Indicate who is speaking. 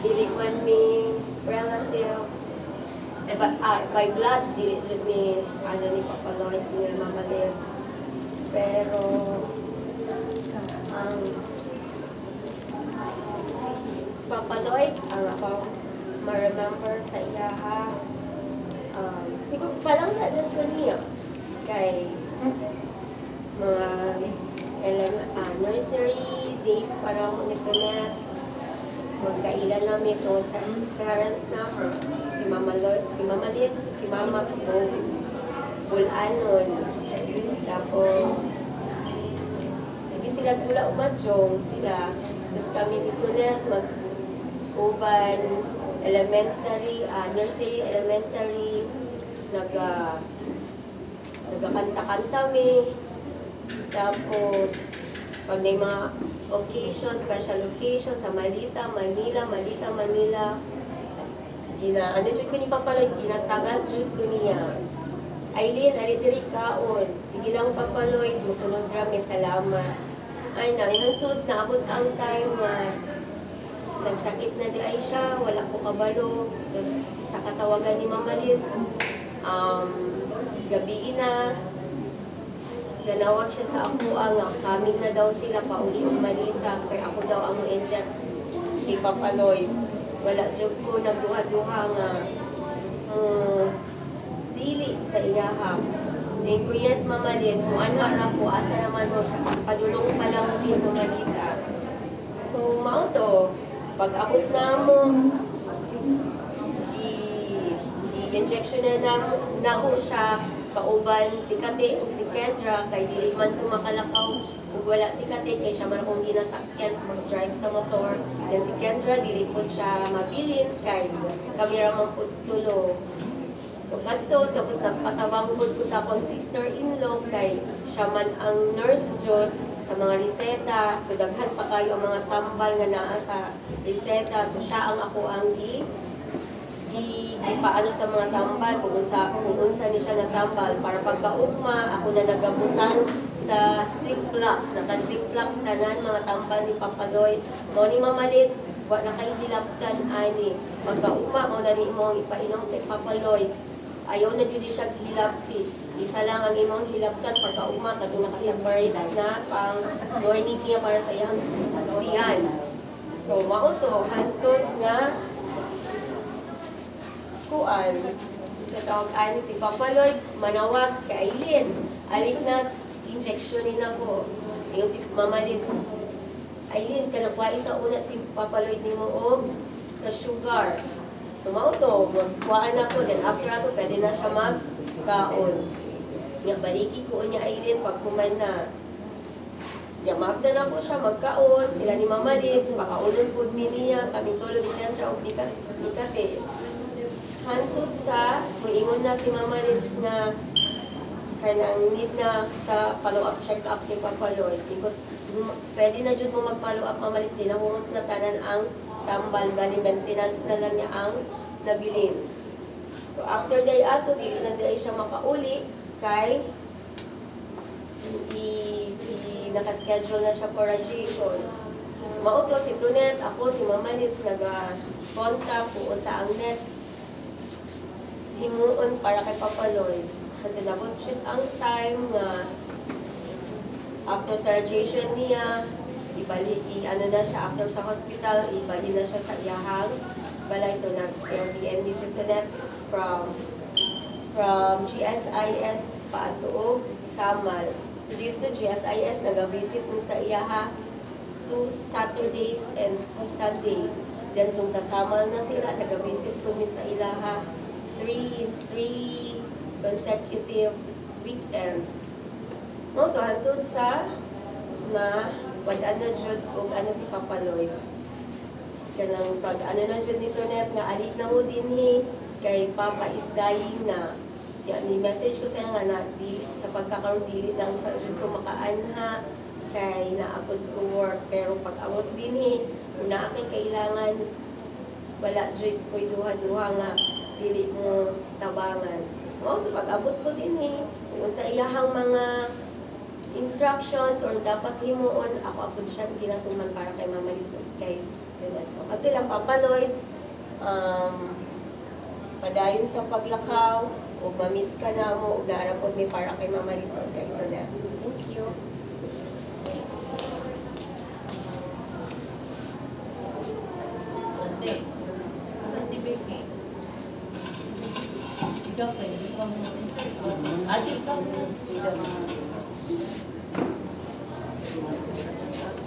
Speaker 1: dili man mi relatives. By blood, dili jud mi ano ni Papa Lloyd ni Mama Lids. Pero si Papa Lloyd, ang ako ma-remember sa iya ha. Siguro parang na dyan ko niya kay mga nursery days para mo nito na magkailan namin tungkol sa parents na si Mama Liz, si Mama po Bulanon. Tapos sige sila tula umadyong sila. Tapos kami dito na mag-uban elementary, nursery, elementary, nagkakanta-kanta mi. Tapos, pag may mga occasion, special occasion sa Manila, ano jud ko ni Papaloy, ginatagan jud ko niya. Aileen, ali diri kaon. Sige lang Papaloy, musunod ra may salamat. Ay na, inantod na abot ang time nga nagsakit na di ay siya, wala ko kabalo. Tapos sa katawagan ni Mama Liz, gabi na, nanawag siya sa ako ang coming na daw sila pauli ang malita kaya ako daw ang agent kay Papaloy. Wala jud ko nagduha-duha nga dili sa iyaha. Then ko yes Mama Liz, so ano ra ko asa naman mo siya padulong pa lang mi sa malita. So mao to pag abot na mo i-injection na ko siya kauban si Kate ug si Kendra kay dili man ko makalakaw ug wala si Kate kay siya man akong ginasakyan mag-drive sa motor. Then si Kendra dili po siya mabilin kay kami ra man pud tulo. So kadto tapos nagpatabang pud ko sa akong sister-in-law kay siya man ang nurse jud sa mga reseta. So daghan pa kayo ang mga tambal nga naa sa reseta. So siya ang ako ang paano sa mga tambal kung unsa ni siya natambal para pagkaugma ako na nagabutan sa ziplock naka-ziplock tanan mga tambal ni Papaloy mo ni Mama Liz wa na kay hilabtan ani pagkaugma mo na ni mo ipainom kay Papaloy ayaw na jud siya hilabti isa lang ang imong hilabtan pagkaugma kadto naka-separate na pang morning niya para sa iyang tiyan. So mao to hantod nga kuan sa tawag ani si Papaloy manawag kay Aileen alin na injection ni nako ayon si Mama Liz Aileen kanang isa una si Papaloy nimo og sa sugar so mao to magkuan ako then after ato pwede na siya magkaon nga baliki ko niya Aileen pag kuman na ya mabda na ko siya magkaon sila ni Mama Liz pakaunon pud mi niya kami tulo ni Kendra og ni Kate hantod sa muingon na si Mama Liz nga kanang need na sa follow-up check-up ni Papaloy. Pwede na jud mo mag-follow-up Mama Liz ginahungot na tanan ang tambal bali maintenance na lang niya ang nabilin. So after day ato dili na day siya makauli kay naka-schedule na siya for radiation. So mao to si Tunet, ako si Mama Liz naga-contact kung sa ang next himuon para kay Papaloy. Kasi nabot siya ang time na after sa radiation niya, ano na siya, after sa hospital, ibali na siya sa iyahang balay. So nag-Airbnb si Tonet from GSIS paatuog Samal. So dito GSIS, nag-visit ni sa iyaha 2 Saturdays and 2 Sundays. Then kung sa Samal na sila, nag-visit ko ni sa ilaha 3 consecutive weekends. Mo to hantod sa na pag-ano jud og ano si Papaloy. Kanang pag-ano na jud nito net nga alik na mo dinhi kay Papa is dying na. Yan ni message ko sa nga na dili sa pagkakaroon dili lang sa jud ko makaanha kay naapod ko work pero pag-abot dinhi kung naa kay kailangan wala jud ko'y duha-duha nga dili mo tabangan. So, pag-abot ko din kung sa iyahang mga instructions or dapat himuon, ako apod siya ginatuman para kay Mama Liz, kay So, ato lang papaloy, padayon sa paglakaw, o mamiss ka na mo, o naarapod may para kay Mama Lids, o kay ito na. Thank you.
Speaker 2: Ate, saan ti Becky? Ikaw kayo, gusto ka mo interest. Ate, ikaw.